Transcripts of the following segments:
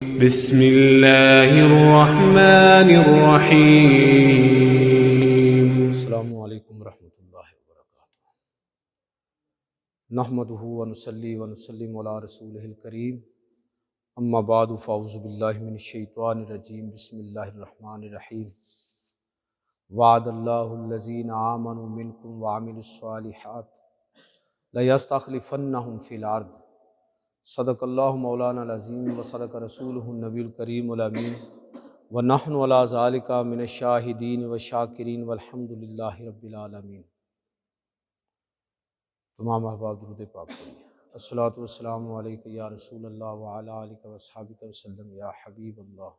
بسم اللہ الرحمن الرحیم۔ السلام علیکم ورحمۃ اللہ وبرکاتہ۔ نحمدہ ونصلی ونسلم علی رسولہ الکریم، اما بعد فاعوذ باللہ من الشیطان الرجیم، بسم اللہ الرحمن الرحیم۔ وعد اللہ الذین آمنوا منکم وعملوا الصالحات لیستخلفنہم فی الارض، صدق اللہ مولانا العظیم وصدق رسولہ النبی الکریم الامین، ونحن علی ذالک من الشاہدین والشاکرین والحمد للہ رب العالمین۔ تمام احباب درود پاک پڑھیے۔ الصلاۃ والسلام علیک یا رسول اللہ وعلی آلک واصحابک وسلم یا حبیب اللہ۔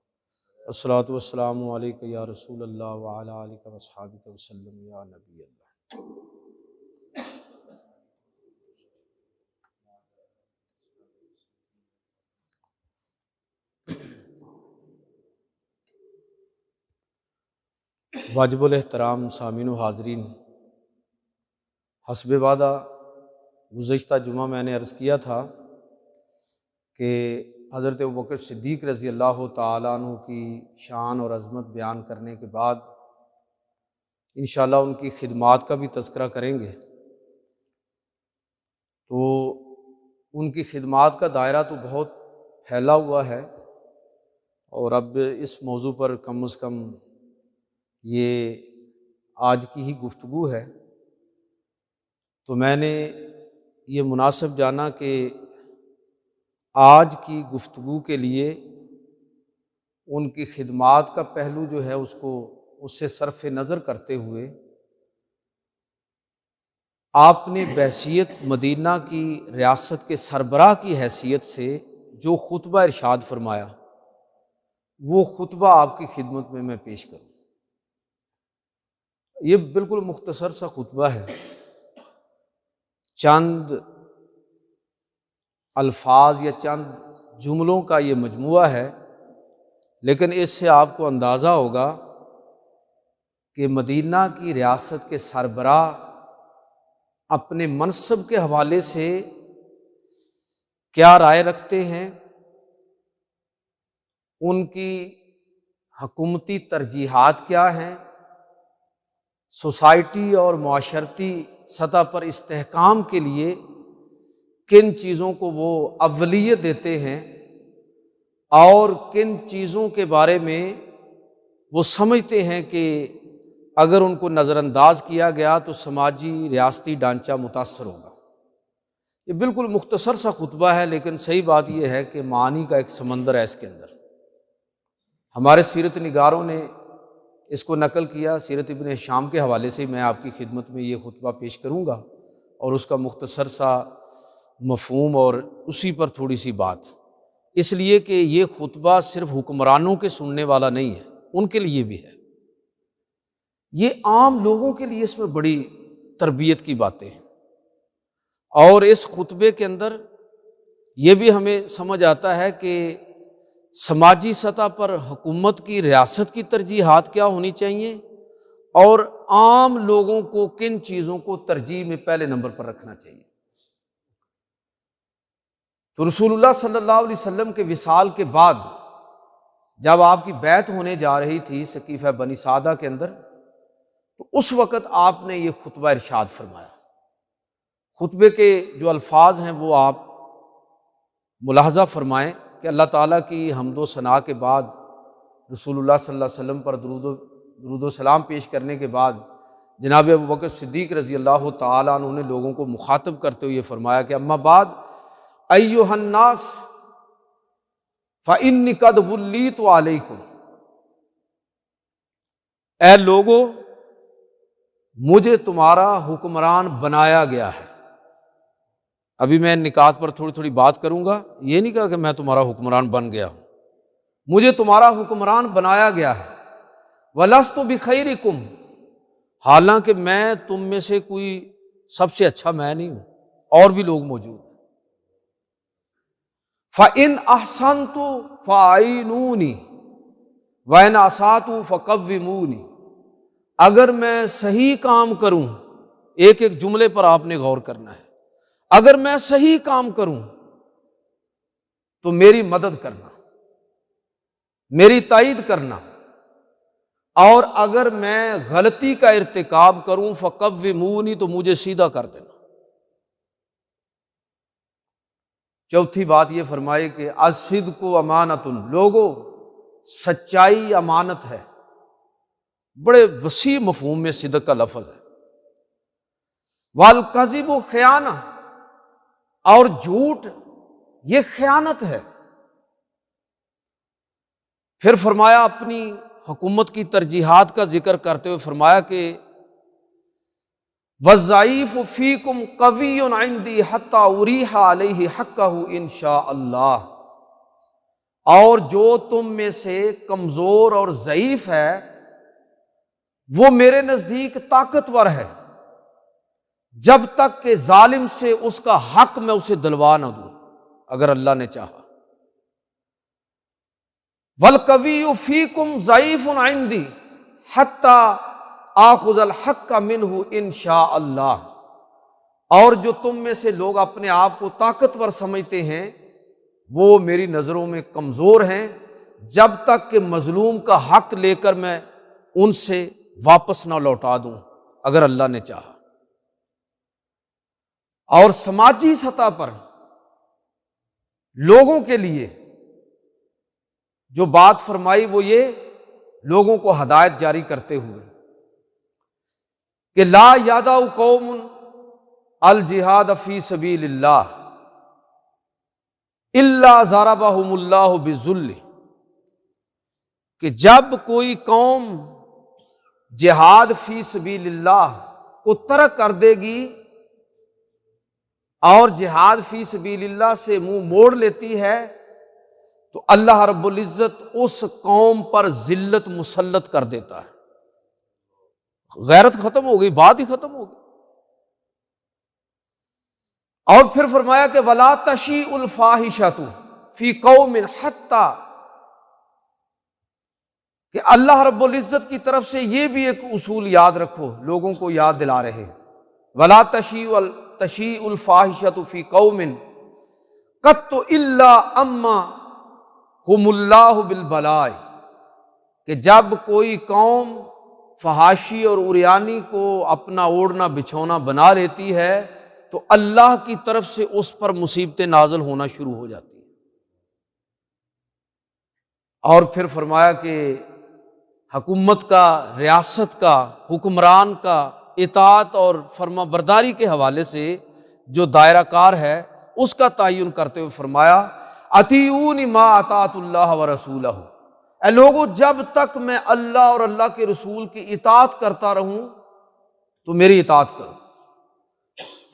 الصلاۃ والسلام علیک یا رسول اللہ وعلی آلک واصحابک وسلم یا نبی اللہ۔ واجب الاحترام سامعین و حاضرین، حسب وعدہ گزشتہ جمعہ میں نے عرض کیا تھا کہ حضرت ابوبکر صدیق رضی اللہ تعالیٰ عنہ کی شان اور عظمت بیان کرنے کے بعد انشاءاللہ ان کی خدمات کا بھی تذکرہ کریں گے۔ تو ان کی خدمات کا دائرہ تو بہت پھیلا ہوا ہے، اور اب اس موضوع پر کم از کم یہ آج کی ہی گفتگو ہے، تو میں نے یہ مناسب جانا کہ آج کی گفتگو کے لیے ان کی خدمات کا پہلو جو ہے اس سے صرف نظر کرتے ہوئے آپ نے بحیثیت مدینہ کی ریاست کے سربراہ کی حیثیت سے جو خطبہ ارشاد فرمایا، وہ خطبہ آپ کی خدمت میں پیش کروں۔ یہ بالکل مختصر سا خطبہ ہے، چند الفاظ یا چند جملوں کا یہ مجموعہ ہے، لیکن اس سے آپ کو اندازہ ہوگا کہ مدینہ کی ریاست کے سربراہ اپنے منصب کے حوالے سے کیا رائے رکھتے ہیں، ان کی حکومتی ترجیحات کیا ہیں، سوسائٹی اور معاشرتی سطح پر استحکام کے لیے کن چیزوں کو وہ اولیت دیتے ہیں، اور کن چیزوں کے بارے میں وہ سمجھتے ہیں کہ اگر ان کو نظر انداز کیا گیا تو سماجی ریاستی ڈھانچہ متاثر ہوگا۔ یہ بالکل مختصر سا خطبہ ہے، لیکن صحیح بات یہ ہے کہ معانی کا ایک سمندر ہے اس کے اندر۔ ہمارے سیرت نگاروں نے اس کو نقل کیا، سیرت ابن ہشام کے حوالے سے میں آپ کی خدمت میں یہ خطبہ پیش کروں گا، اور اس کا مختصر سا مفہوم اور اسی پر تھوڑی سی بات، اس لیے کہ یہ خطبہ صرف حکمرانوں کے سننے والا نہیں ہے، ان کے لیے بھی ہے، یہ عام لوگوں کے لیے اس میں بڑی تربیت کی باتیں ہیں۔ اور اس خطبے کے اندر یہ بھی ہمیں سمجھ آتا ہے کہ سماجی سطح پر حکومت کی ریاست کی ترجیحات کیا ہونی چاہیے، اور عام لوگوں کو کن چیزوں کو ترجیح میں پہلے نمبر پر رکھنا چاہیے۔ تو رسول اللہ صلی اللہ علیہ وسلم کے وصال کے بعد جب آپ کی بیعت ہونے جا رہی تھی سقیفہ بنی سعدہ کے اندر، تو اس وقت آپ نے یہ خطبہ ارشاد فرمایا۔ خطبے کے جو الفاظ ہیں وہ آپ ملاحظہ فرمائیں کہ اللہ تعالیٰ کی حمد و ثنا کے بعد، رسول اللہ صلی اللہ علیہ وسلم پر درود و سلام پیش کرنے کے بعد، جناب ابوبکر صدیق رضی اللہ تعالیٰ عنہ نے لوگوں کو مخاطب کرتے ہوئے فرمایا کہ اما بعد ایھا الناس فإنی قد ولیت علیکم، اے لوگو مجھے تمہارا حکمران بنایا گیا ہے۔ ابھی میں نکات پر تھوڑی تھوڑی بات کروں گا، یہ نہیں کہا کہ میں تمہارا حکمران بن گیا ہوں، مجھے تمہارا حکمران بنایا گیا ہے۔ وَلَسْتُ بِخَيْرِكُمْ، حالانکہ میں تم میں سے کوئی سب سے اچھا میں نہیں ہوں، اور بھی لوگ موجود ہیں۔ فَإِنْ أَحْسَنْتُ فَأَعِينُونِي وَإِنْ أَسَأْتُ فَقَوِّمُونِي، اگر میں صحیح کام کروں، ایک ایک جملے پر آپ نے غور کرنا ہے، اگر میں صحیح کام کروں تو میری مدد کرنا، میری تائید کرنا، اور اگر میں غلطی کا ارتکاب کروں فقومونی، تو مجھے سیدھا کر دینا۔ چوتھی بات یہ فرمائی کہ الصدق امانۃ، لوگو سچائی امانت ہے۔ بڑے وسیع مفہوم میں صدق کا لفظ ہے۔ والکذب خیانہ، اور جھوٹ یہ خیانت ہے۔ پھر فرمایا اپنی حکومت کی ترجیحات کا ذکر کرتے ہوئے فرمایا کہ والضعیف فیکم قوی عندی حتی اریح علیہ حقہ انشاء اللہ، اور جو تم میں سے کمزور اور ضعیف ہے وہ میرے نزدیک طاقتور ہے، جب تک کہ ظالم سے اس کا حق میں اسے دلوا نہ دوں، اگر اللہ نے چاہا۔ والقوی فیکم ضعیف عندی حتی آخذ الحق منہ انشاء اللہ، اور جو تم میں سے لوگ اپنے آپ کو طاقتور سمجھتے ہیں وہ میری نظروں میں کمزور ہیں، جب تک کہ مظلوم کا حق لے کر میں ان سے واپس نہ لوٹا دوں، اگر اللہ نے چاہا۔ اور سماجی سطح پر لوگوں کے لیے جو بات فرمائی وہ یہ، لوگوں کو ہدایت جاری کرتے ہوئے کہ لا یادع قوم الجہاد فی سبیل اللہ الا ضربہم اللہ بالذل، کہ جب کوئی قوم جہاد فی سبیل اللہ کو ترک کر دے گی اور جہاد فی سبیل اللہ سے منہ موڑ لیتی ہے، تو اللہ رب العزت اس قوم پر ذلت مسلط کر دیتا ہے۔ غیرت ختم ہو گئی، بات ہی ختم ہو گئی۔ اور پھر فرمایا کہ وَلَا تَشِیءُ الْفَاحِشَةُ فِی قَوْمٍ حَتَّى، کہ اللہ رب العزت کی طرف سے یہ بھی ایک اصول یاد رکھو، لوگوں کو یاد دلا رہے، وَلَا تَشِیءُ الْفَاحِشَةُ فِی قَوْمٍ قَطُّ إِلَّا أَمَّهُمُ اللَّهُ بِالْبَلَاءِ، کہ جب کوئی قوم فحاشی اور عریانی کو اپنا اوڑھنا بچھونا بنا لیتی ہے تو اللہ کی طرف سے اس پر مصیبتیں نازل ہونا شروع ہو جاتی ہیں۔ اور پھر فرمایا کہ حکومت کا، ریاست کا، حکمران کا اطاعت اور فرما برداری کے حوالے سے جو دائرہ کار ہے اس کا تعین کرتے ہوئے فرمایا اطیعونی ما اطاعت اللہ ورسولہ، اے لوگو جب تک میں اللہ اور اللہ کے رسول کی اطاعت کرتا رہوں تو میری اطاعت کرو۔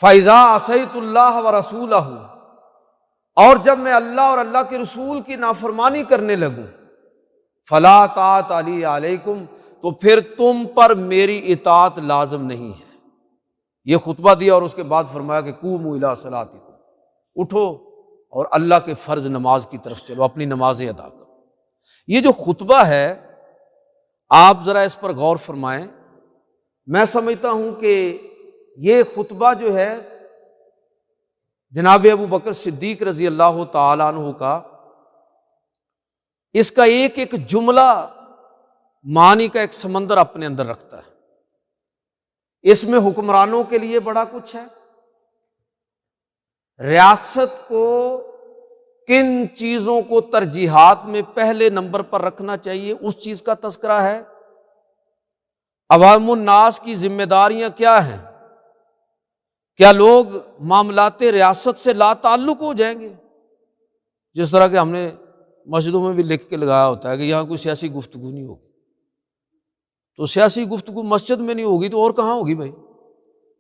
فَإِذَا عَصَيْتُ اللَّهَ وَرَسُولَهُ، اور جب میں اللہ اور اللہ کے رسول کی نافرمانی کرنے لگوں، فَلَا طَاعَةَ لِي عَلَيْكُمْ، تو پھر تم پر میری اطاعت لازم نہیں ہے۔ یہ خطبہ دیا اور اس کے بعد فرمایا کہ قوموا الی صلاتکم، اٹھو اور اللہ کے فرض نماز کی طرف چلو، اپنی نمازیں ادا کرو۔ یہ جو خطبہ ہے آپ ذرا اس پر غور فرمائیں۔ میں سمجھتا ہوں کہ یہ خطبہ جو ہے جناب ابو بکر صدیق رضی اللہ تعالیٰ عنہ کا، اس کا ایک ایک جملہ معنی کا ایک سمندر اپنے اندر رکھتا ہے۔ اس میں حکمرانوں کے لیے بڑا کچھ ہے، ریاست کو کن چیزوں کو ترجیحات میں پہلے نمبر پر رکھنا چاہیے اس چیز کا تذکرہ ہے، عوام الناس کی ذمہ داریاں کیا ہیں، کیا لوگ معاملات ریاست سے لا تعلق ہو جائیں گے، جس طرح کہ ہم نے مسجدوں میں بھی لکھ کے لگایا ہوتا ہے کہ یہاں کوئی سیاسی گفتگو نہیں ہوگی، تو سیاسی گفتگو مسجد میں نہیں ہوگی تو اور کہاں ہوگی بھائی؟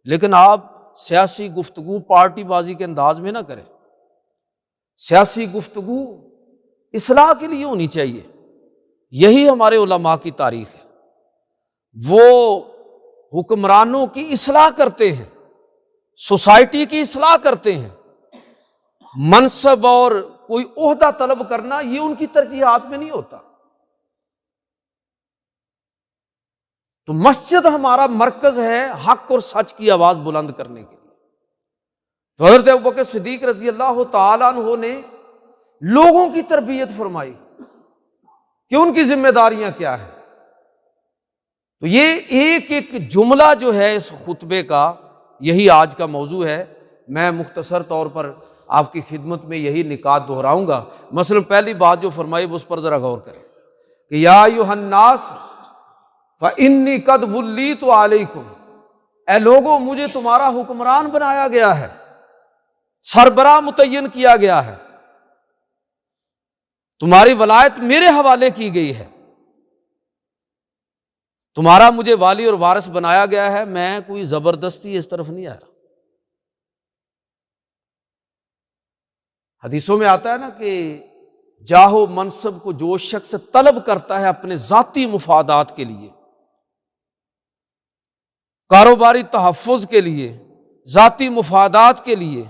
لیکن آپ سیاسی گفتگو پارٹی بازی کے انداز میں نہ کریں، سیاسی گفتگو اصلاح کے لیے ہونی چاہیے۔ یہی ہمارے علماء کی تاریخ ہے، وہ حکمرانوں کی اصلاح کرتے ہیں، سوسائٹی کی اصلاح کرتے ہیں۔ منصب اور کوئی عہدہ طلب کرنا یہ ان کی ترجیحات میں نہیں ہوتا۔ تو مسجد ہمارا مرکز ہے حق اور سچ کی آواز بلند کرنے کے لیے۔ تو حضرت ابوبکر صدیق رضی اللہ تعالیٰ عنہ نے لوگوں کی تربیت فرمائی کہ ان کی ذمہ داریاں کیا ہیں۔ تو یہ ایک ایک جملہ جو ہے اس خطبے کا، یہی آج کا موضوع ہے۔ میں مختصر طور پر آپ کی خدمت میں یہی نکات دہراؤں گا۔ مثلا پہلی بات جو فرمائی اس پر ذرا غور کریں کہ یا ایھا الناس فإنی قد ولیت علیکم، اے لوگوں مجھے تمہارا حکمران بنایا گیا ہے، سربراہ متعین کیا گیا ہے، تمہاری ولایت میرے حوالے کی گئی ہے، تمہارا مجھے والی اور وارث بنایا گیا ہے، میں کوئی زبردستی اس طرف نہیں آیا۔ حدیثوں میں آتا ہے نا کہ جاہ و منصب کو جو شخص طلب کرتا ہے اپنے ذاتی مفادات کے لیے، کاروباری تحفظ کے لیے، ذاتی مفادات کے لیے،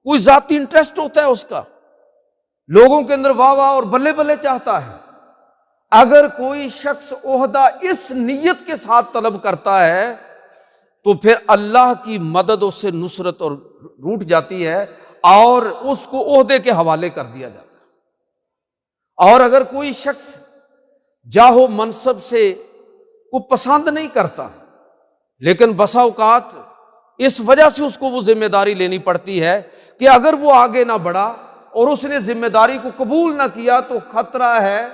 کوئی ذاتی انٹرسٹ ہوتا ہے اس کا، لوگوں کے اندر واہ واہ اور بلے بلے چاہتا ہے، اگر کوئی شخص عہدہ اس نیت کے ساتھ طلب کرتا ہے تو پھر اللہ کی مدد اس سے نصرت اور روٹ جاتی ہے اور اس کو عہدے کے حوالے کر دیا جاتا ہے۔ اور اگر کوئی شخص جاہ و منصب سے کو پسند نہیں کرتا لیکن بسا اوقات اس وجہ سے اس کو وہ ذمہ داری لینی پڑتی ہے کہ اگر وہ آگے نہ بڑھا اور اس نے ذمہ داری کو قبول نہ کیا تو خطرہ ہے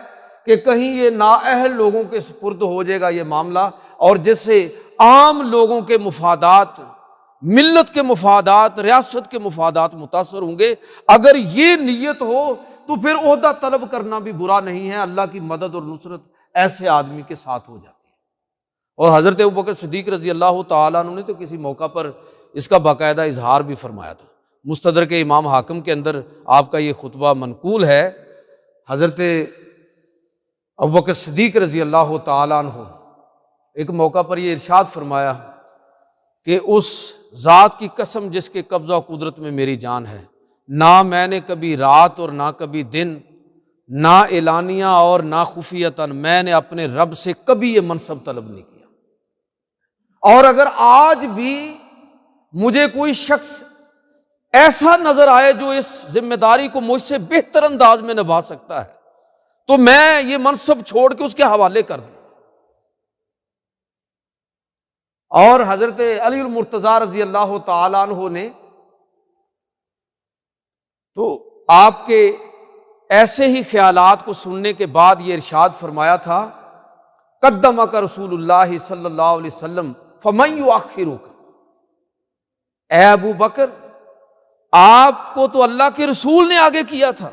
کہ کہیں یہ نااہل لوگوں کے سپرد ہو جائے گا یہ معاملہ، اور جس سے عام لوگوں کے مفادات، ملت کے مفادات، ریاست کے مفادات متاثر ہوں گے۔ اگر یہ نیت ہو تو پھر عہدہ طلب کرنا بھی برا نہیں ہے، اللہ کی مدد اور نصرت ایسے آدمی کے ساتھ ہو جاتی ہے۔ اور حضرت ابوبکر صدیق رضی اللہ تعالیٰ عنہ نے تو کسی موقع پر اس کا باقاعدہ اظہار بھی فرمایا تھا۔ مستدرک امام حاکم کے اندر آپ کا یہ خطبہ منقول ہے۔ حضرت ابوبکر صدیق رضی اللہ تعالیٰ عنہ ایک موقع پر یہ ارشاد فرمایا کہ اس ذات کی قسم جس کے قبضہ و قدرت میں میری جان ہے، نہ میں نے کبھی رات اور نہ کبھی دن، نہ اعلانیہ اور نہ خفیتاً، میں نے اپنے رب سے کبھی یہ منصب طلب نہیں کیا۔ اور اگر آج بھی مجھے کوئی شخص ایسا نظر آئے جو اس ذمہ داری کو مجھ سے بہتر انداز میں نبھا سکتا ہے تو میں یہ منصب چھوڑ کے اس کے حوالے کر دوں۔ اور حضرت علی المرتضیٰ رضی اللہ تعالیٰ عنہ نے تو آپ کے ایسے ہی خیالات کو سننے کے بعد یہ ارشاد فرمایا تھا، قدمک رسول اللہ صلی اللہ علیہ وسلم فمن یؤخرک، اے ابو بکر آپ کو تو اللہ کے رسول نے آگے کیا تھا۔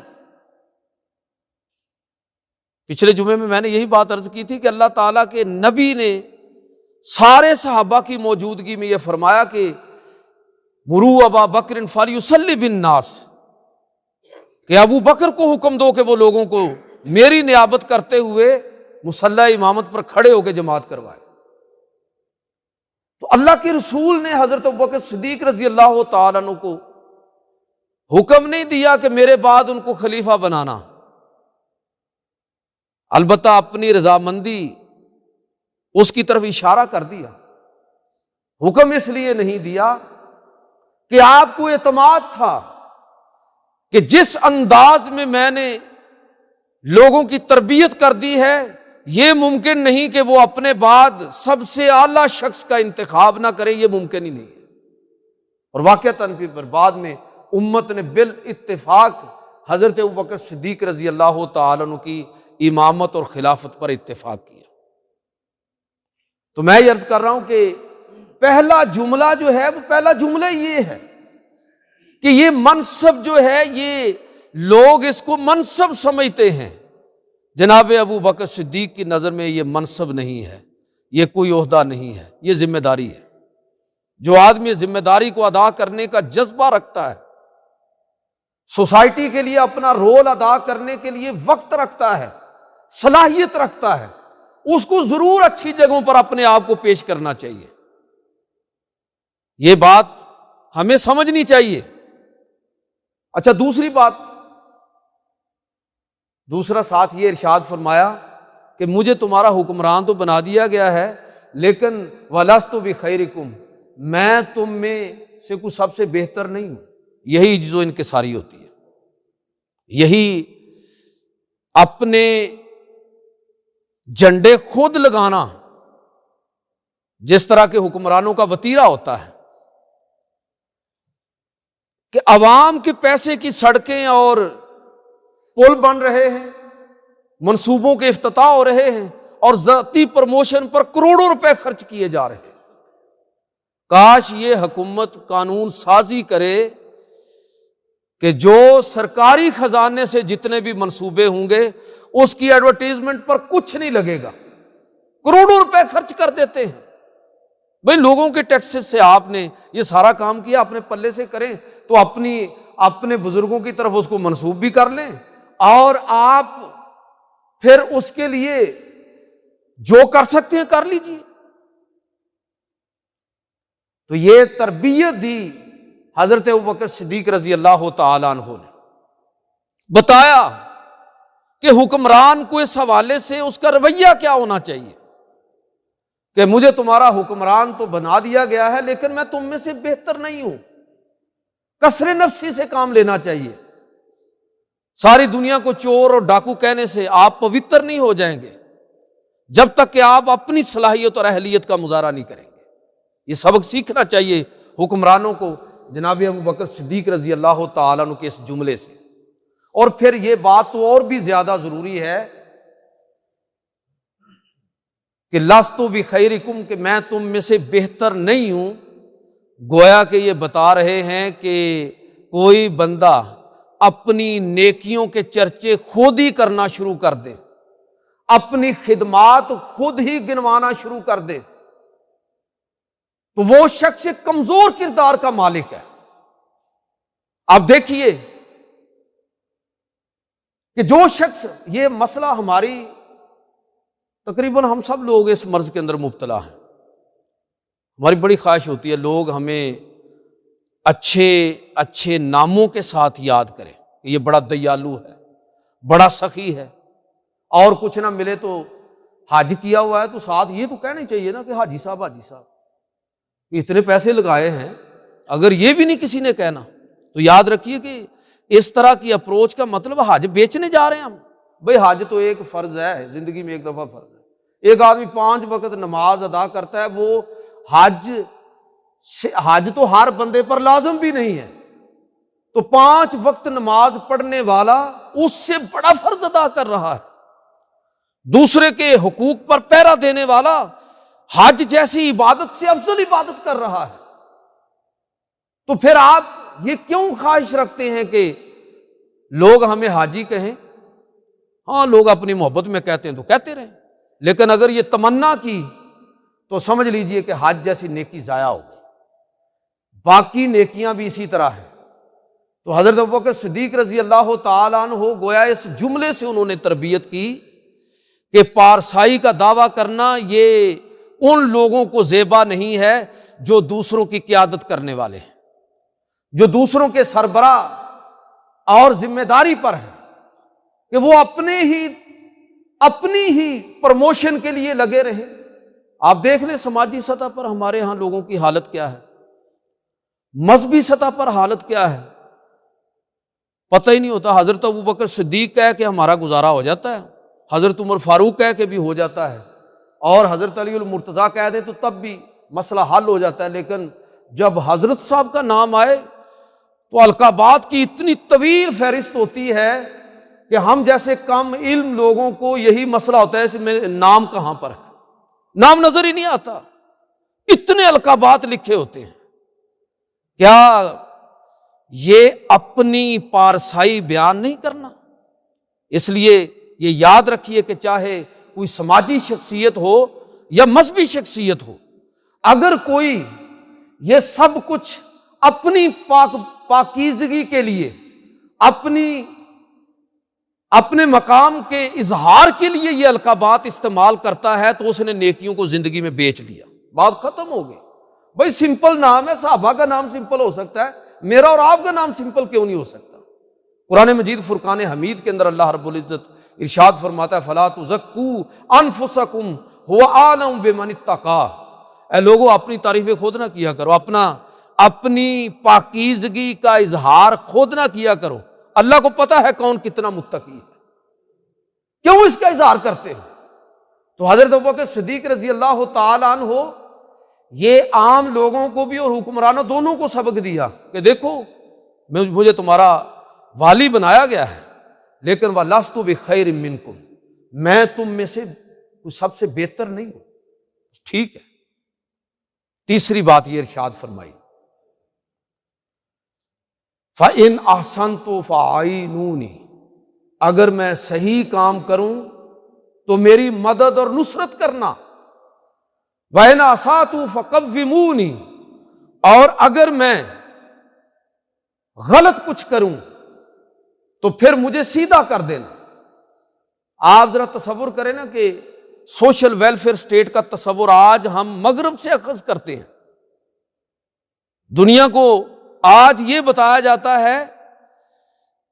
پچھلے جمعے میں نے یہی بات عرض کی تھی کہ اللہ تعالیٰ کے نبی نے سارے صحابہ کی موجودگی میں یہ فرمایا کہ مرو ابا بکر فلیصلی بالناس، کہ ابو بکر کو حکم دو کہ وہ لوگوں کو میری نیابت کرتے ہوئے مصلی امامت پر کھڑے ہو کے جماعت کروائے۔ تو اللہ کے رسول نے حضرت ابوبکر صدیق رضی اللہ تعالیٰ عنہ کو حکم نہیں دیا کہ میرے بعد ان کو خلیفہ بنانا، البتہ اپنی رضامندی اس کی طرف اشارہ کر دیا۔ حکم اس لیے نہیں دیا کہ آپ کو اعتماد تھا کہ جس انداز میں نے لوگوں کی تربیت کر دی ہے یہ ممکن نہیں کہ وہ اپنے بعد سب سے اعلیٰ شخص کا انتخاب نہ کریں، یہ ممکن ہی نہیں ہے۔ اور واقعتاً پھر بعد میں امت نے بالاتفاق حضرت ابوبکر صدیق رضی اللہ تعالیٰ عنہ کی امامت اور خلافت پر اتفاق کیا۔ تو میں یہ عرض کر رہا ہوں کہ پہلا جملہ جو ہے وہ پہلا جملہ یہ ہے کہ یہ منصب جو ہے یہ لوگ اس کو منصب سمجھتے ہیں، جناب ابو بکر صدیق کی نظر میں یہ منصب نہیں ہے، یہ کوئی عہدہ نہیں ہے، یہ ذمہ داری ہے۔ جو آدمی ذمہ داری کو ادا کرنے کا جذبہ رکھتا ہے، سوسائٹی کے لیے اپنا رول ادا کرنے کے لیے وقت رکھتا ہے، صلاحیت رکھتا ہے، اس کو ضرور اچھی جگہوں پر اپنے آپ کو پیش کرنا چاہیے۔ یہ بات ہمیں سمجھنی چاہیے۔ اچھا دوسری بات، دوسرا ساتھ یہ ارشاد فرمایا کہ مجھے تمہارا حکمران تو بنا دیا گیا ہے لیکن وَلَسْتُ بِخَيْرِكُمْ، میں تم میں سے کوئی سب سے بہتر نہیں ہوں۔ یہی جو انکساری ہوتی ہے، یہی اپنے جھنڈے خود لگانا جس طرح کے حکمرانوں کا وتیرہ ہوتا ہے کہ عوام کے پیسے کی سڑکیں اور پل بن رہے ہیں، منصوبوں کے افتتاح ہو رہے ہیں اور ذاتی پروموشن پر کروڑوں روپے خرچ کیے جا رہے ہیں۔ کاش یہ حکومت قانون سازی کرے کہ جو سرکاری خزانے سے جتنے بھی منصوبے ہوں گے اس کی ایڈورٹیزمنٹ پر کچھ نہیں لگے گا، کروڑوں روپے خرچ کر دیتے ہیں۔ بھئی لوگوں کے ٹیکسز سے آپ نے یہ سارا کام کیا، اپنے پلے سے کریں تو اپنے بزرگوں کی طرف اس کو منسوب بھی کر لیں، اور آپ پھر اس کے لیے جو کر سکتے ہیں کر لیجئے۔ تو یہ تربیت دی حضرت ابوبکر صدیق رضی اللہ تعالیٰ عنہ نے، بتایا کہ حکمران کو اس حوالے سے اس کا رویہ کیا ہونا چاہیے کہ مجھے تمہارا حکمران تو بنا دیا گیا ہے لیکن میں تم میں سے بہتر نہیں ہوں۔ کسر نفسی سے کام لینا چاہیے۔ ساری دنیا کو چور اور ڈاکو کہنے سے آپ پوتر نہیں ہو جائیں گے جب تک کہ آپ اپنی صلاحیت اور اہلیت کا مظاہرہ نہیں کریں گے۔ یہ سبق سیکھنا چاہیے حکمرانوں کو جناب ابوبکر صدیق رضی اللہ تعالیٰ عنہ کے اس جملے سے۔ اور پھر یہ بات تو اور بھی زیادہ ضروری ہے کہ لست بخیرکم، کہ میں تم میں سے بہتر نہیں ہوں۔ گویا کہ یہ بتا رہے ہیں کہ کوئی بندہ اپنی نیکیوں کے چرچے خود ہی کرنا شروع کر دے، اپنی خدمات خود ہی گنوانا شروع کر دے، تو وہ شخص ایک کمزور کردار کا مالک ہے۔ آپ دیکھیے کہ جو شخص، یہ مسئلہ ہماری تقریباً ہم سب لوگ اس مرض کے اندر مبتلا ہیں۔ ہماری بڑی خواہش ہوتی ہے لوگ ہمیں اچھے اچھے ناموں کے ساتھ یاد کریں کہ یہ بڑا دیالو ہے، بڑا سخی ہے، اور کچھ نہ ملے تو حج کیا ہوا ہے تو ساتھ یہ تو کہنا چاہیے نا کہ حاجی صاحب اتنے پیسے لگائے ہیں۔ اگر یہ بھی نہیں کسی نے کہنا تو یاد رکھیے کہ اس طرح کی اپروچ کا مطلب حج بیچنے جا رہے ہیں ہم۔ بھئی حج تو ایک فرض ہے، زندگی میں ایک دفعہ فرض ہے۔ ایک آدمی 5 وقت نماز ادا کرتا ہے، وہ حج تو ہر بندے پر لازم بھی نہیں ہے، تو 5 وقت نماز پڑھنے والا اس سے بڑا فرض ادا کر رہا ہے۔ دوسرے کے حقوق پر پہرا دینے والا حج جیسی عبادت سے افضل عبادت کر رہا ہے۔ تو پھر آپ یہ کیوں خواہش رکھتے ہیں کہ لوگ ہمیں حاجی کہیں؟ ہاں لوگ اپنی محبت میں کہتے ہیں تو کہتے رہیں، لیکن اگر یہ تمنا کی تو سمجھ لیجئے کہ حج جیسی نیکی ضائع ہو گئی۔ باقی نیکیاں بھی اسی طرح ہیں۔ تو حضرت ابوبکر صدیق رضی اللہ تعالیٰ عنہ گویا اس جملے سے انہوں نے تربیت کی کہ پارسائی کا دعویٰ کرنا یہ ان لوگوں کو زیبا نہیں ہے جو دوسروں کی قیادت کرنے والے ہیں، جو دوسروں کے سربراہ اور ذمہ داری پر ہیں، کہ وہ اپنی ہی پروموشن کے لیے لگے رہیں۔ آپ دیکھ لیں سماجی سطح پر ہمارے ہاں لوگوں کی حالت کیا ہے، مذہبی سطح پر حالت کیا ہے، پتہ ہی نہیں ہوتا۔ حضرت ابوبکر صدیق کہہ کہ ہمارا گزارا ہو جاتا ہے، حضرت عمر فاروق کہہ کہ بھی ہو جاتا ہے، اور حضرت علی المرتضیٰ کہہ دیں تو تب بھی مسئلہ حل ہو جاتا ہے۔ لیکن جب حضرت صاحب کا نام آئے تو القابات کی اتنی طویل فہرست ہوتی ہے کہ ہم جیسے کم علم لوگوں کو یہی مسئلہ ہوتا ہے اس میں نام کہاں پر ہے، نام نظر ہی نہیں آتا، اتنے القابات لکھے ہوتے ہیں۔ کیا یہ اپنی پارسائی بیان نہیں کرنا؟ اس لیے یہ یاد رکھیے کہ چاہے کوئی سماجی شخصیت ہو یا مذہبی شخصیت ہو، اگر کوئی یہ سب کچھ اپنی پاکیزگی کے لیے، اپنے مقام کے اظہار کے لیے یہ القابات استعمال کرتا ہے تو اس نے نیکیوں کو زندگی میں بیچ دیا، بات ختم ہو گئی۔ بھائی سمپل نام ہے، صحابہ کا نام سمپل ہو سکتا ہے، میرا اور آپ کا نام سمپل کیوں نہیں ہو سکتا؟ قرآن مجید فرقان حمید کے اندر اللہ رب العزت ارشاد فرماتا ہے فَلَا تُزَكُّوا أَنفُسَكُمْ هُوَ أَعْلَمُ بِمَنِ اتَّقَىٰ۔ اے لوگو اپنی تعریفیں خود نہ کیا کرو، اپنی پاکیزگی کا اظہار خود نہ کیا کرو، اللہ کو پتا ہے کون کتنا متقی ہے، کیوں اس کا اظہار کرتے ہو؟ تو حضرت ابوبکر صدیق رضی اللہ تعالیٰ عنہ یہ عام لوگوں کو بھی اور حکمرانوں دونوں کو سبق دیا کہ دیکھو مجھے تمہارا والی بنایا گیا ہے، لیکن وَلَسْتُ بِخَيْرٍ مِّنْكُمْ، میں تم میں سے سب سے بہتر نہیں ہوں، ٹھیک ہے۔ تیسری بات یہ ارشاد فرمائی فَإِنْ أَحْسَنْتُ فَأَعِينُونِي، اگر میں صحیح کام کروں تو میری مدد اور نصرت کرنا، وَإِنْ أَسَأْتُ فَقَوِّمُونِي، اور اگر میں غلط کچھ کروں تو پھر مجھے سیدھا کر دینا۔ آپ ذرا تصور کریں نا کہ سوشل ویلفیئر اسٹیٹ کا تصور آج ہم مغرب سے اخذ کرتے ہیں۔ دنیا کو آج یہ بتایا جاتا ہے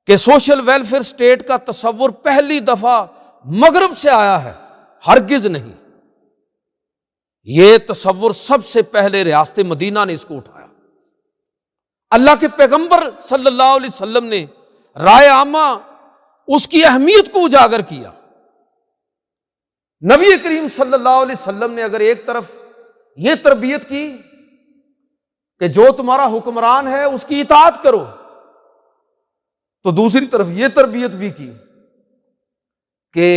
کہ سوشل ویلفیئر اسٹیٹ کا تصور پہلی دفعہ مغرب سے آیا ہے، ہرگز نہیں۔ یہ تصور سب سے پہلے ریاست مدینہ نے اس کو اٹھایا۔ اللہ کے پیغمبر صلی اللہ علیہ وسلم نے رائے عامہ اس کی اہمیت کو اجاگر کیا۔ نبی کریم صلی اللہ علیہ وسلم نے اگر ایک طرف یہ تربیت کی کہ جو تمہارا حکمران ہے اس کی اطاعت کرو، تو دوسری طرف یہ تربیت بھی کی کہ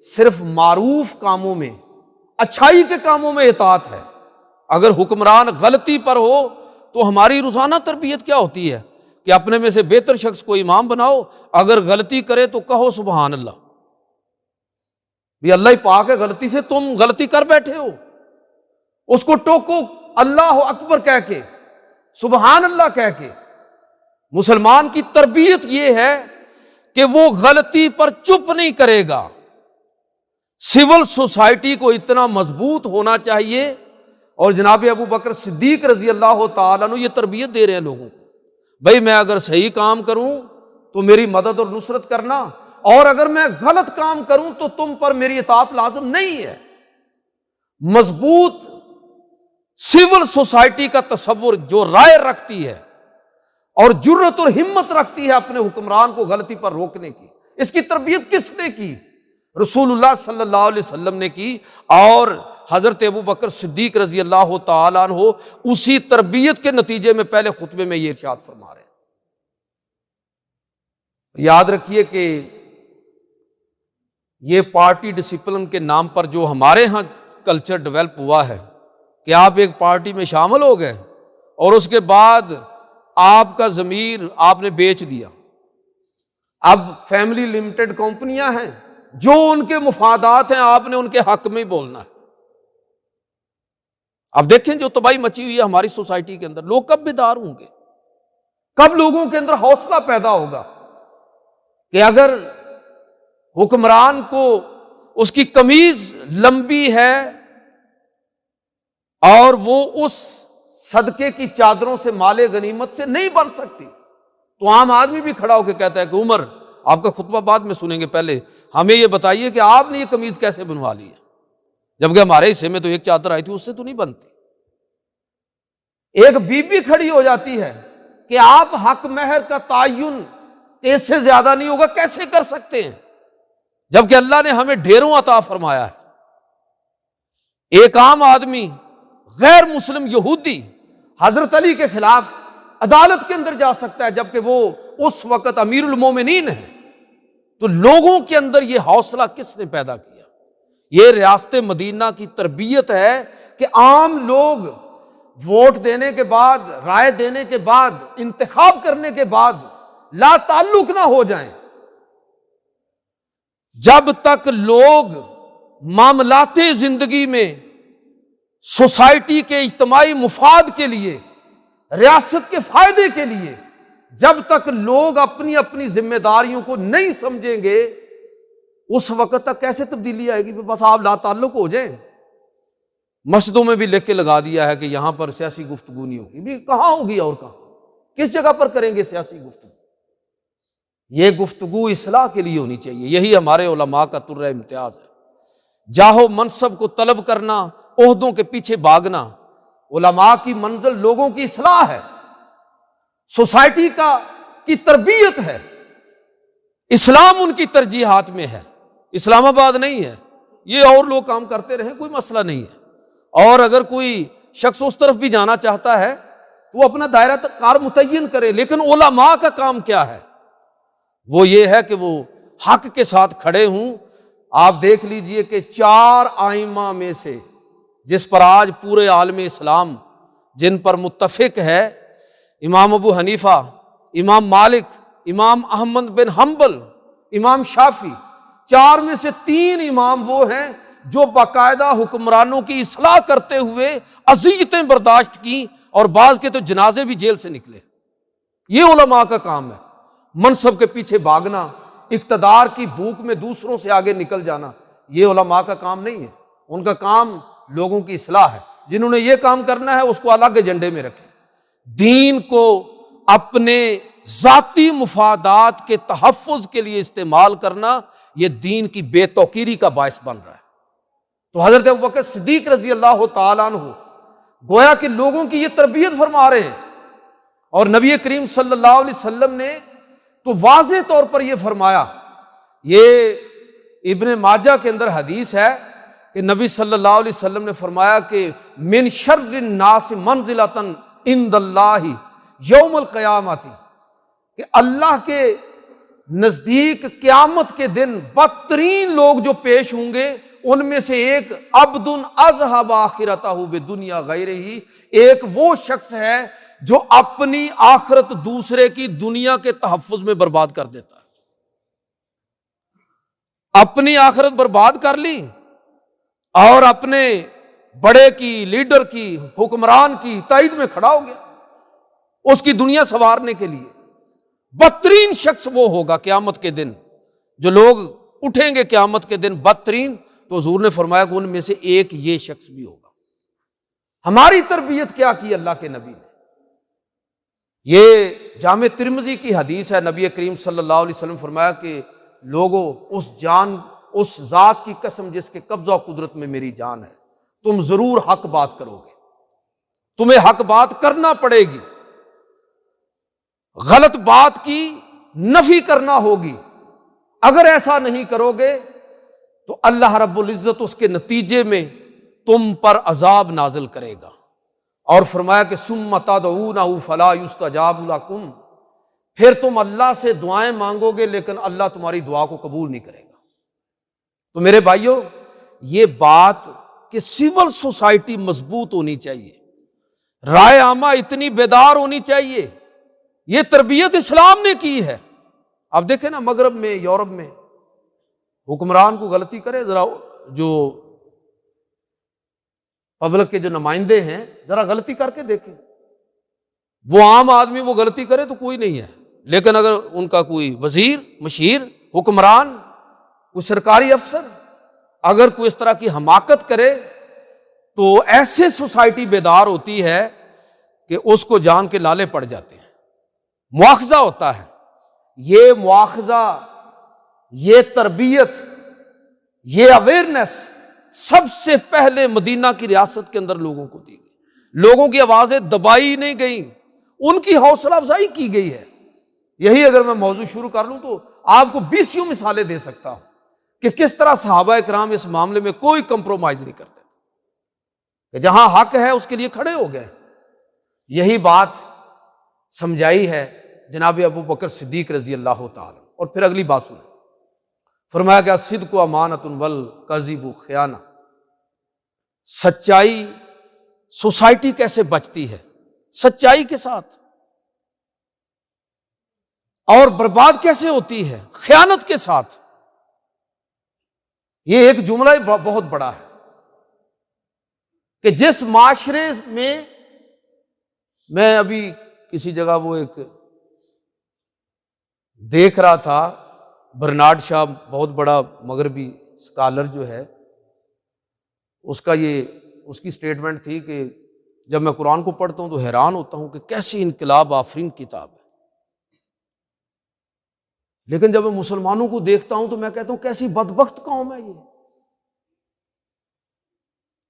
صرف معروف کاموں میں، اچھائی کے کاموں میں اطاعت ہے۔ اگر حکمران غلطی پر ہو تو ہماری روزانہ تربیت کیا ہوتی ہے کہ اپنے میں سے بہتر شخص کو امام بناؤ، اگر غلطی کرے تو کہو سبحان اللہ، یہ اللہ ہی پاک ہے، غلطی سے تم غلطی کر بیٹھے ہو، اس کو ٹوکو اللہ اکبر کہہ کے، سبحان اللہ کہہ کے۔ مسلمان کی تربیت یہ ہے کہ وہ غلطی پر چپ نہیں کرے گا۔ سول سوسائٹی کو اتنا مضبوط ہونا چاہیے، اور جناب ابو بکر صدیق رضی اللہ تعالیٰ عنہ یہ تربیت دے رہے ہیں لوگوں کو، بھائی میں اگر صحیح کام کروں تو میری مدد اور نصرت کرنا، اور اگر میں غلط کام کروں تو تم پر میری اطاعت لازم نہیں ہے۔ مضبوط سول سوسائٹی کا تصور جو رائے رکھتی ہے اور جرت اور ہمت رکھتی ہے اپنے حکمران کو غلطی پر روکنے کی، اس کی تربیت کس نے کی؟ رسول اللہ صلی اللہ علیہ وسلم نے کی، اور حضرت ابو بکر صدیق رضی اللہ تعالیٰ عنہ اسی تربیت کے نتیجے میں پہلے خطبے میں یہ ارشاد فرما رہے ہیں۔ یاد رکھیے کہ یہ پارٹی ڈسپلن کے نام پر جو ہمارے ہاں کلچر ڈیولپ ہوا ہے کہ آپ ایک پارٹی میں شامل ہو گئے اور اس کے بعد آپ کا ضمیر آپ نے بیچ دیا، اب فیملی لمیٹڈ کمپنیاں ہیں، جو ان کے مفادات ہیں آپ نے ان کے حق میں ہی بولنا ہے۔ اب دیکھیں جو تباہی مچی ہوئی ہے ہماری سوسائٹی کے اندر، لوگ کب بیدار ہوں گے؟ کب لوگوں کے اندر حوصلہ پیدا ہوگا کہ اگر حکمران کو اس کی قمیض لمبی ہے اور وہ اس صدقے کی چادروں سے مال غنیمت سے نہیں بن سکتی، تو عام آدمی بھی کھڑا ہو کے کہتا ہے کہ عمر آپ کا خطبہ بعد میں سنیں گے، پہلے ہمیں یہ بتائیے کہ آپ نے یہ قمیض کیسے بنوا لی ہے، جبکہ ہمارے حصے میں تو ایک چادر آئی تھی، اس سے تو نہیں بنتی۔ ایک بی بی کھڑی ہو جاتی ہے کہ آپ حق مہر کا تعین اس سے زیادہ نہیں ہوگا، کیسے کر سکتے ہیں، جبکہ اللہ نے ہمیں ڈھیروں عطا فرمایا ہے۔ ایک عام آدمی غیر مسلم یہودی حضرت علی کے خلاف عدالت کے اندر جا سکتا ہے، جبکہ وہ اس وقت امیر المومنین ہے۔ تو لوگوں کے اندر یہ حوصلہ کس نے پیدا کیا؟ یہ ریاست مدینہ کی تربیت ہے کہ عام لوگ ووٹ دینے کے بعد، رائے دینے کے بعد، انتخاب کرنے کے بعد لا تعلق نہ ہو جائیں۔ جب تک لوگ معاملات زندگی میں سوسائٹی کے اجتماعی مفاد کے لیے، ریاست کے فائدے کے لیے، جب تک لوگ اپنی اپنی ذمہ داریوں کو نہیں سمجھیں گے، اس وقت تک کیسے تبدیلی آئے گی؟ بس آپ لا تعلق ہو جائیں۔ مسجدوں میں بھی لکھ کے لگا دیا ہے کہ یہاں پر سیاسی گفتگو نہیں ہوگی، بھی کہاں ہوگی اور کہاں، کس جگہ پر کریں گے سیاسی گفتگو؟ یہ گفتگو اصلاح کے لیے ہونی چاہیے۔ یہی ہمارے علماء کا طرز امتیاز ہے۔ جاہو منصب کو طلب کرنا، عہدوں کے پیچھے بھاگنا، علماء کی منزل لوگوں کی اصلاح ہے، سوسائٹی کی تربیت ہے، اسلام ان کی ترجیحات میں ہے، اسلام آباد نہیں ہے۔ یہ اور لوگ کام کرتے رہیں، کوئی مسئلہ نہیں ہے۔ اور اگر کوئی شخص اس طرف بھی جانا چاہتا ہے تو وہ اپنا دائرہ کار متعین کرے، لیکن علماء کا کام کیا ہے؟ وہ یہ ہے کہ وہ حق کے ساتھ کھڑے ہوں۔ آپ دیکھ لیجئے کہ 4 ائمہ میں سے جس پر آج پورے عالم اسلام جن پر متفق ہے، امام ابو حنیفہ، امام مالک، امام احمد بن حنبل، امام شافعی، 4 میں سے 3 امام وہ ہیں جو باقاعدہ حکمرانوں کی اصلاح کرتے ہوئے اذیتیں برداشت کی، اور بعض کے تو جنازے بھی جیل سے نکلے۔ یہ علماء کا کام ہے۔ منصب کے پیچھے بھاگنا، اقتدار کی بھوک میں دوسروں سے آگے نکل جانا، یہ علماء کا کام نہیں ہے۔ ان کا کام لوگوں کی اصلاح ہے۔ جنہوں نے یہ کام کرنا ہے اس کو الگ ایجنڈے میں رکھیں۔ دین کو اپنے ذاتی مفادات کے تحفظ کے لیے استعمال کرنا، یہ دین کی بے توقیری کا باعث بن رہا ہے۔ تو حضرت ابوبکر صدیق رضی اللہ تعالیٰ عنہ گویا کہ لوگوں کی یہ تربیت فرما رہے ہیں، اور نبی کریم صلی اللہ علیہ وسلم نے تو واضح طور پر یہ فرمایا۔ یہ ابن ماجہ کے اندر حدیث ہے کہ نبی صلی اللہ علیہ وسلم نے فرمایا کہ من شر الناس منزلۃ عند اللہ یوم القیامۃ، کہ اللہ کے نزدیک قیامت کے دن بدترین لوگ جو پیش ہوں گے ان میں سے ایک عبد اذهب آخرتہ بدنیا غیرہ، ایک وہ شخص ہے جو اپنی آخرت دوسرے کی دنیا کے تحفظ میں برباد کر دیتا ہے۔ اپنی آخرت برباد کر لی اور اپنے بڑے کی، لیڈر کی، حکمران کی تائید میں کھڑا ہو گیا اس کی دنیا سنوارنے کے لیے۔ بدترین شخص وہ ہوگا قیامت کے دن، جو لوگ اٹھیں گے قیامت کے دن بدترین، تو حضور نے فرمایا کہ ان میں سے ایک یہ شخص بھی ہوگا۔ ہماری تربیت کیا کی اللہ کے نبی نے؟ یہ جامع ترمذی کی حدیث ہے، نبی کریم صلی اللہ علیہ وسلم فرمایا کہ لوگوں، اس ذات کی قسم جس کے قبضہ و قدرت میں میری جان ہے، تم ضرور حق بات کرو گے، تمہیں حق بات کرنا پڑے گی، غلط بات کی نفی کرنا ہوگی۔ اگر ایسا نہیں کرو گے تو اللہ رب العزت اس کے نتیجے میں تم پر عذاب نازل کرے گا۔ اور فرمایا کہ ثم تدعونہ فلا یستجاب لکم، پھر تم اللہ سے دعائیں مانگو گے لیکن اللہ تمہاری دعا کو قبول نہیں کرے گا۔ تو میرے بھائیوں، یہ بات کہ سول سوسائٹی مضبوط ہونی چاہیے، رائے عامہ اتنی بیدار ہونی چاہیے، یہ تربیت اسلام نے کی ہے۔ اب دیکھیں نا، مغرب میں، یورپ میں حکمران کو غلطی کرے، ذرا جو پبلک کے جو نمائندے ہیں ذرا غلطی کر کے دیکھیں، وہ عام آدمی وہ غلطی کرے تو کوئی نہیں ہے، لیکن اگر ان کا کوئی وزیر، مشیر، حکمران، کوئی سرکاری افسر اگر کوئی اس طرح کی حماقت کرے تو ایسے سوسائٹی بیدار ہوتی ہے کہ اس کو جان کے لالے پڑ جاتے ہیں، مواخذہ ہوتا ہے۔ یہ مواخذہ، یہ تربیت، یہ اویئرنیس سب سے پہلے مدینہ کی ریاست کے اندر لوگوں کو دی گئی۔ لوگوں کی آوازیں دبائی نہیں گئیں، ان کی حوصلہ افزائی کی گئی ہے۔ یہی اگر میں موضوع شروع کر لوں تو آپ کو 20 مثالیں دے سکتا ہوں کہ کس طرح صحابہ کرام اس معاملے میں کوئی کمپرومائز نہیں کرتے کہ جہاں حق ہے اس کے لیے کھڑے ہو گئے۔ یہی بات سمجھائی ہے جناب ابو بکر صدیق رضی اللہ تعالی۔ اور پھر اگلی بات سنیں، فرمایا کہ الصدق امانۃ والکذب خیانہ، سچائی سوسائٹی کیسے بچتی ہے؟ سچائی کے ساتھ۔ اور برباد کیسے ہوتی ہے؟ خیانت کے ساتھ۔ یہ ایک جملہ بہت بڑا ہے کہ جس معاشرے میں ابھی کسی جگہ وہ ایک دیکھ رہا تھا، برنارڈ شاہ بہت بڑا مغربی اسکالر جو ہے، اس کی سٹیٹمنٹ تھی کہ جب میں قرآن کو پڑھتا ہوں تو حیران ہوتا ہوں کہ کیسی انقلاب آفرین کتاب ہے، لیکن جب میں مسلمانوں کو دیکھتا ہوں تو میں کہتا ہوں کیسی بدبخت قوم ہے یہ،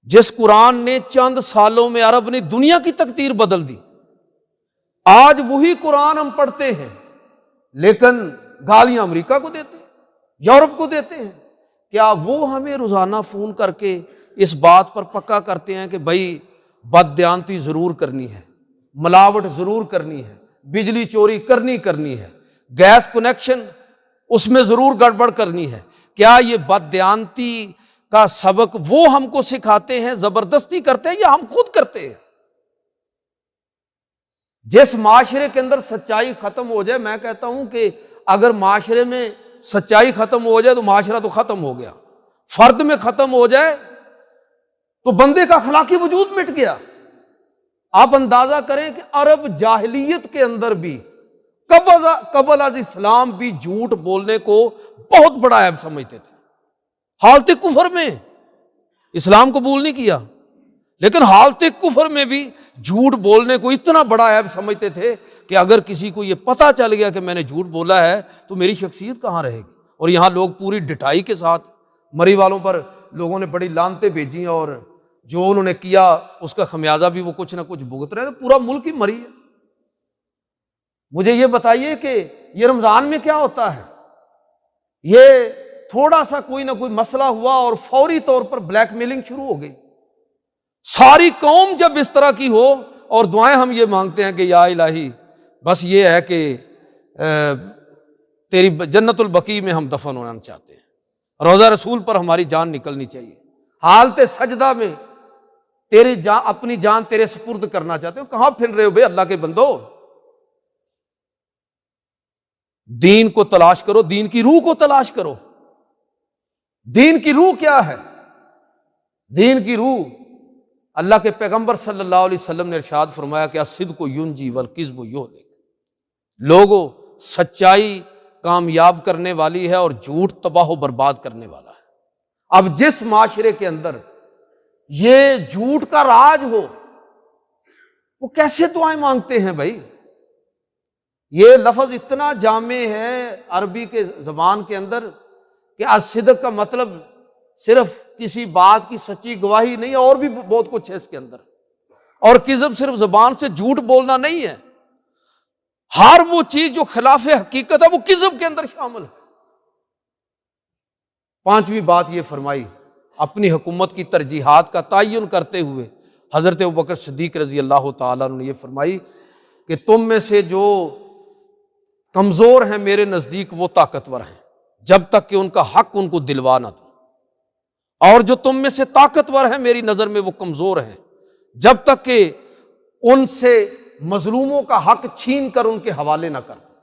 جس قرآن نے چند سالوں میں عرب نے دنیا کی تقدیر بدل دی۔ آج وہی قرآن ہم پڑھتے ہیں لیکن گالیاں امریکہ کو دیتے ہیں، یورپ کو دیتے ہیں، کیا وہ ہمیں روزانہ فون کر کے اس بات پر پکا کرتے ہیں کہ بھائی بددیانتی ضرور کرنی ہے، ملاوٹ ضرور کرنی ہے، بجلی چوری کرنی ہے، گیس کنیکشن اس میں ضرور گڑبڑ کرنی ہے؟ کیا یہ بددیانتی کا سبق وہ ہم کو سکھاتے ہیں، زبردستی کرتے ہیں، یا ہم خود کرتے ہیں؟ جس معاشرے کے اندر سچائی ختم ہو جائے، میں کہتا ہوں کہ اگر معاشرے میں سچائی ختم ہو جائے تو معاشرہ تو ختم ہو گیا، فرد میں ختم ہو جائے تو بندے کا اخلاقی وجود مٹ گیا۔ آپ اندازہ کریں کہ عرب جاہلیت کے اندر بھی قبل از اسلام بھی جھوٹ بولنے کو بہت بڑا عیب سمجھتے تھے، حالت کفر میں، اسلام قبول نہیں کیا لیکن حالت کفر میں بھی جھوٹ بولنے کو اتنا بڑا عیب سمجھتے تھے کہ اگر کسی کو یہ پتہ چل گیا کہ میں نے جھوٹ بولا ہے تو میری شخصیت کہاں رہے گی۔ اور یہاں لوگ پوری ڈٹائی کے ساتھ مری والوں پر لوگوں نے بڑی لعنتیں بھیجی، اور جو انہوں نے کیا اس کا خمیازہ بھی وہ کچھ نہ کچھ بھگت رہے ہیں، پورا ملک ہی مری ہے۔ مجھے یہ بتائیے کہ یہ رمضان میں کیا ہوتا ہے؟ یہ تھوڑا سا کوئی نہ کوئی مسئلہ ہوا اور فوری طور پر بلیک میلنگ شروع ہو گئی۔ ساری قوم جب اس طرح کی ہو اور دعائیں ہم یہ مانگتے ہیں کہ یا الہی بس یہ ہے کہ تیری جنت البقیع میں ہم دفن ہونا چاہتے ہیں، روضہ رسول پر ہماری جان نکلنی چاہیے، حالت سجدہ میں تیری جان، اپنی جان تیرے سپرد کرنا چاہتے ہو۔ کہاں پھر رہے ہو بے اللہ کے بندو؟ دین کو تلاش کرو، دین کی روح کو تلاش کرو۔ دین کی روح کیا ہے؟ دین کی روح، اللہ کے پیغمبر صلی اللہ علیہ وسلم نے ارشاد فرمایا کہ الصدق ینجی والکذب یہلک۔ لوگوں، سچائی کامیاب کرنے والی ہے اور جھوٹ تباہ و برباد کرنے والا ہے۔ اب جس معاشرے کے اندر یہ جھوٹ کا راج ہو وہ کیسے دعائیں مانگتے ہیں بھائی؟ یہ لفظ اتنا جامع ہے عربی کے زبان کے اندر کہ الصدق کا مطلب صرف کسی بات کی سچی گواہی نہیں، اور بھی بہت کچھ ہے اس کے اندر۔ اور کذب صرف زبان سے جھوٹ بولنا نہیں ہے، ہر وہ چیز جو خلاف حقیقت ہے وہ کذب کے اندر شامل ہے۔ پانچویں بات یہ فرمائی، اپنی حکومت کی ترجیحات کا تعین کرتے ہوئے حضرت ابوبکر صدیق رضی اللہ تعالیٰ عنہ نے یہ فرمائی کہ تم میں سے جو کمزور ہیں میرے نزدیک وہ طاقتور ہیں، جب تک کہ ان کا حق ان کو دلوا نہ دو، اور جو تم میں سے طاقتور ہیں میری نظر میں وہ کمزور ہیں، جب تک کہ ان سے مظلوموں کا حق چھین کر ان کے حوالے نہ کر دو۔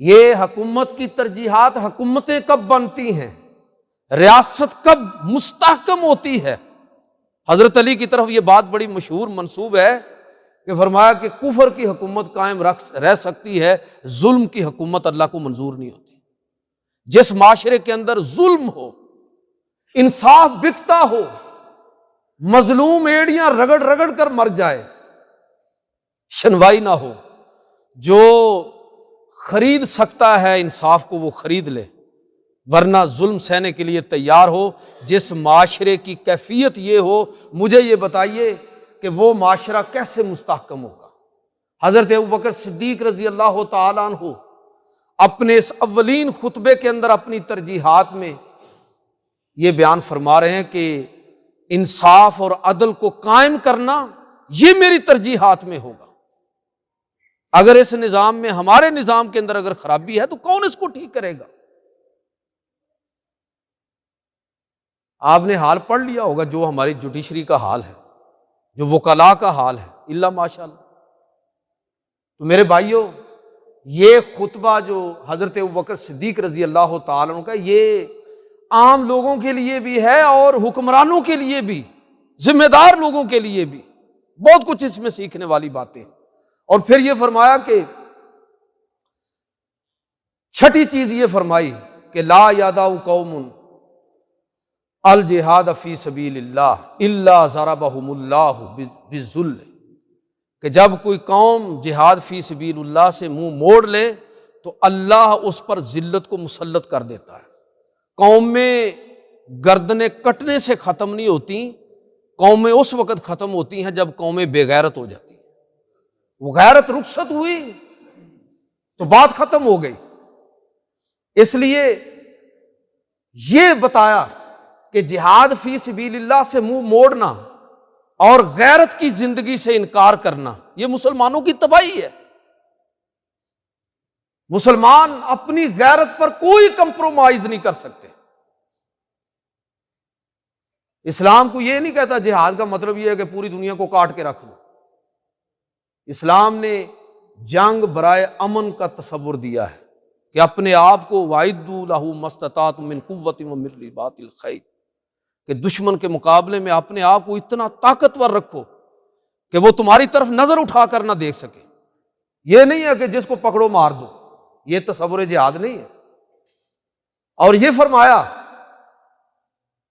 یہ حکومت کی ترجیحات، حکومتیں کب بنتی ہیں، ریاست کب مستحکم ہوتی ہے؟ حضرت علی کی طرف یہ بات بڑی مشہور منسوب ہے کہ فرمایا کہ کفر کی حکومت قائم رہ سکتی ہے، ظلم کی حکومت اللہ کو منظور نہیں ہوتی۔ جس معاشرے کے اندر ظلم ہو، انصاف بکتا ہو، مظلوم ایڑیاں رگڑ رگڑ کر مر جائے، شنوائی نہ ہو، جو خرید سکتا ہے انصاف کو وہ خرید لے، ورنہ ظلم سہنے کے لیے تیار ہو۔ جس معاشرے کی کیفیت یہ ہو، مجھے یہ بتائیے کہ وہ معاشرہ کیسے مستحکم ہوگا؟ حضرت ابوبکر صدیق رضی اللہ تعالیٰ عنہ اپنے اس اولین خطبے کے اندر اپنی ترجیحات میں یہ بیان فرما رہے ہیں کہ انصاف اور عدل کو قائم کرنا یہ میری ترجیحات میں ہوگا۔ اگر اس نظام میں، ہمارے نظام کے اندر اگر خرابی ہے تو کون اس کو ٹھیک کرے گا؟ آپ نے حال پڑھ لیا ہوگا جو ہماری جوڈیشری کا حال ہے، جو وکلاء کا حال ہے، الا ماشاء اللہ۔ تو میرے بھائیوں، یہ خطبہ جو حضرت ابوبکر صدیق رضی اللہ تعالیٰ عنہ کا، یہ عام لوگوں کے لیے بھی ہے اور حکمرانوں کے لیے بھی، ذمہ دار لوگوں کے لیے بھی، بہت کچھ اس میں سیکھنے والی باتیں۔ اور پھر یہ فرمایا کہ چھٹی چیز یہ فرمائی کہ لا یدع قوم الجہاد فی سبیل اللہ الا ضربہم اللہ بالذل، کہ جب کوئی قوم جہاد فی سبیل اللہ سے منہ موڑ لے تو اللہ اس پر ذلت کو مسلط کر دیتا ہے۔ قومیں گردنیں کٹنے سے ختم نہیں ہوتی، قومیں اس وقت ختم ہوتی ہیں جب قومیں بے غیرت ہو جاتی ہیں۔ وہ غیرت رخصت ہوئی تو بات ختم ہو گئی۔ اس لیے یہ بتایا کہ جہاد فی سبیل اللہ سے منہ موڑنا اور غیرت کی زندگی سے انکار کرنا یہ مسلمانوں کی تباہی ہے۔ مسلمان اپنی غیرت پر کوئی کمپرومائز نہیں کر سکتے۔ اسلام کو یہ نہیں کہتا جہاد کا مطلب یہ ہے کہ پوری دنیا کو کاٹ کے رکھ لو۔ اسلام نے جنگ برائے امن کا تصور دیا ہے کہ اپنے آپ کو وَأَعِدُّوا لَهُ مَا اسْتَطَعْتُم مِّن قُوَّةٍ وَمِن رِّبَاطِ الْخَيْلِ، کہ دشمن کے مقابلے میں اپنے آپ کو اتنا طاقتور رکھو کہ وہ تمہاری طرف نظر اٹھا کر نہ دیکھ سکے۔ یہ نہیں ہے کہ جس کو پکڑو مار دو، یہ تصور جہاد نہیں ہے۔ اور یہ فرمایا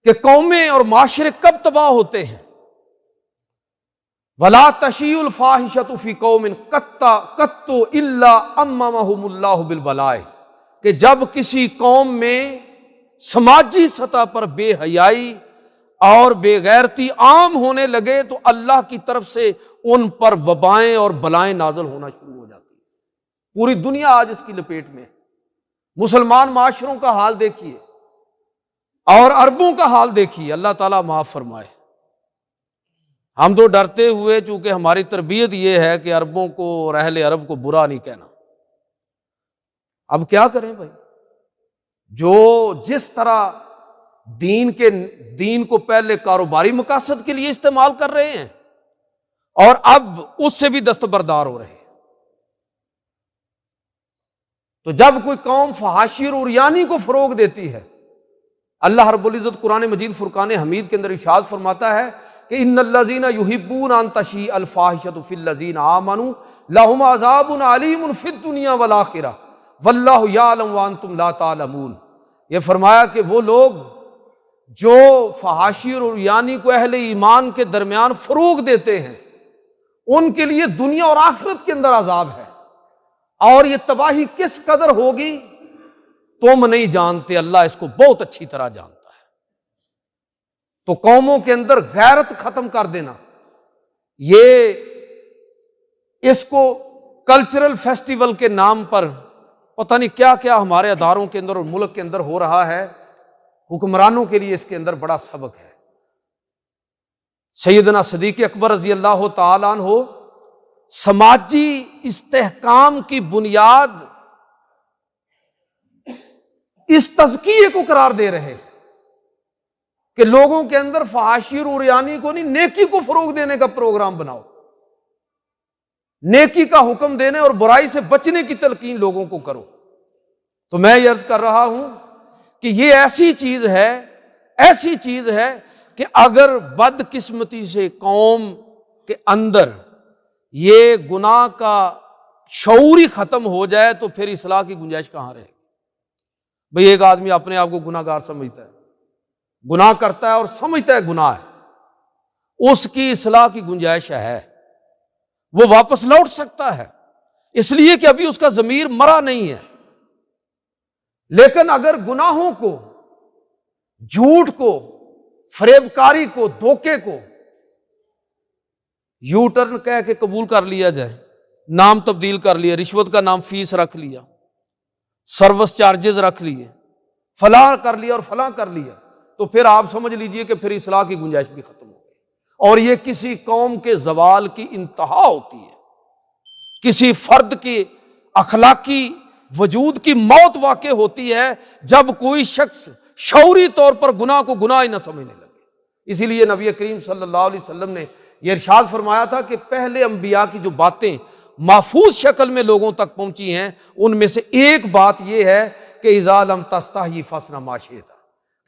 کہ قومیں اور معاشرے کب تباہ ہوتے ہیں، وَلَا تَشِيعُ الْفَاحِشَةُ فِي قَوْمٍ قَطُّ إِلَّا أَمَّمَهُمُ اللَّهُ بِالْبَلَاءِ، کہ جب کسی قوم میں سماجی سطح پر بے حیائی اور بے غیرتی عام ہونے لگے تو اللہ کی طرف سے ان پر وبائیں اور بلائیں نازل ہونا شروع ہو جاتی ہیں۔ پوری دنیا آج اس کی لپیٹ میں ہے۔ مسلمان معاشروں کا حال دیکھیے اور عربوں کا حال دیکھیے، اللہ تعالیٰ معاف فرمائے۔ ہم تو ڈرتے ہوئے، چونکہ ہماری تربیت یہ ہے کہ عربوں کو اور اہل عرب کو برا نہیں کہنا۔ اب کیا کریں بھائی، جو جس طرح دین کو پہلے کاروباری مقاصد کے لیے استعمال کر رہے ہیں اور اب اس سے بھی دستبردار ہو رہے ہیں۔ تو جب کوئی قوم فحاشی اور عریانی کو فروغ دیتی ہے، اللہ رب العزت قرآن مجید فرقان حمید کے اندر ارشاد فرماتا ہے کہ ان الذین یحبون ان تشیع الفاحشۃ فی الذین آمنوا لہم عذاب علیم فی الدنیا والآخرہ واللہ یعلم وانتم لا تعلمون۔ یہ فرمایا کہ وہ لوگ جو فحاشی اور عریانی کو اہل ایمان کے درمیان فروغ دیتے ہیں ان کے لیے دنیا اور آخرت کے اندر عذاب ہے، اور یہ تباہی کس قدر ہوگی تم نہیں جانتے، اللہ اس کو بہت اچھی طرح جانتا ہے۔ تو قوموں کے اندر غیرت ختم کر دینا، یہ اس کو کلچرل فیسٹیول کے نام پر پتہ نہیں کیا کیا ہمارے اداروں کے اندر اور ملک کے اندر ہو رہا ہے، حکمرانوں کے لیے اس کے اندر بڑا سبق ہے۔ سیدنا صدیق اکبر رضی اللہ تعالیٰ عنہ سماجی استحکام کی بنیاد اس تزکیے کو قرار دے رہے ہیں کہ لوگوں کے اندر فحاشی اور عریانی کو نہیں، نیکی کو فروغ دینے کا پروگرام بناؤ، نیکی کا حکم دینے اور برائی سے بچنے کی تلقین لوگوں کو کرو۔ تو میں یہ عرض کر رہا ہوں کہ یہ ایسی چیز ہے کہ اگر بدقسمتی سے قوم کے اندر یہ گناہ کا شعور ہی ختم ہو جائے تو پھر اصلاح کی گنجائش کہاں رہے گی؟ بھئی ایک آدمی اپنے آپ کو گناہ گار سمجھتا ہے، گناہ کرتا ہے اور سمجھتا ہے گناہ ہے، اس کی اصلاح کی گنجائش ہے، وہ واپس لوٹ سکتا ہے، اس لیے کہ ابھی اس کا ضمیر مرا نہیں ہے۔ لیکن اگر گناہوں کو، جھوٹ کو، فریب کاری کو، دھوکے کو یو ٹرن کہہ کے قبول کر لیا جائے، نام تبدیل کر لیا، رشوت کا نام فیس رکھ لیا، سروس چارجز رکھ لیے، فلاں کر لیا اور فلاں کر لیا، تو پھر آپ سمجھ لیجئے کہ پھر اصلاح کی گنجائش بھی ختم ہو گئی، اور یہ کسی قوم کے زوال کی انتہا ہوتی ہے، کسی فرد کے اخلاقی وجود کی موت واقع ہوتی ہے جب کوئی شخص شعوری طور پر گناہ کو گناہ ہی نہ سمجھنے لگے۔ اسی لیے نبی کریم صلی اللہ علیہ وسلم نے یہ ارشاد فرمایا تھا کہ پہلے انبیاء کی جو باتیں محفوظ شکل میں لوگوں تک پہنچی ہیں ان میں سے ایک بات یہ ہے کہ اذا لم تستحی فاصنع ما شئت،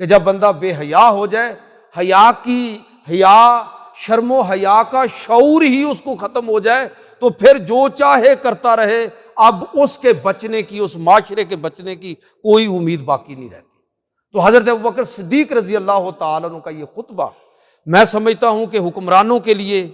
کہ جب بندہ بے حیا ہو جائے، شرم و حیا کا شعور ہی اس کو ختم ہو جائے تو پھر جو چاہے کرتا رہے، اب اس کے بچنے کی، اس معاشرے کے بچنے کی کوئی امید باقی نہیں رہتی۔ تو حضرت ابوبکر صدیق رضی اللہ تعالیٰ عنہ کا یہ خطبہ میں سمجھتا ہوں کہ حکمرانوں کے لیے،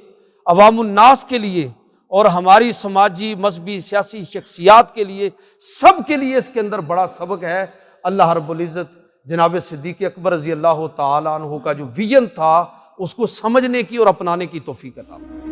عوام الناس کے لیے اور ہماری سماجی، مذہبی، سیاسی شخصیات کے لیے، سب کے لیے اس کے اندر بڑا سبق ہے۔ اللہ رب العزت جناب صدیق اکبر رضی اللہ تعالیٰ عنہ کا جو ویژن تھا اس کو سمجھنے کی اور اپنانے کی توفیق عطا فرمائے۔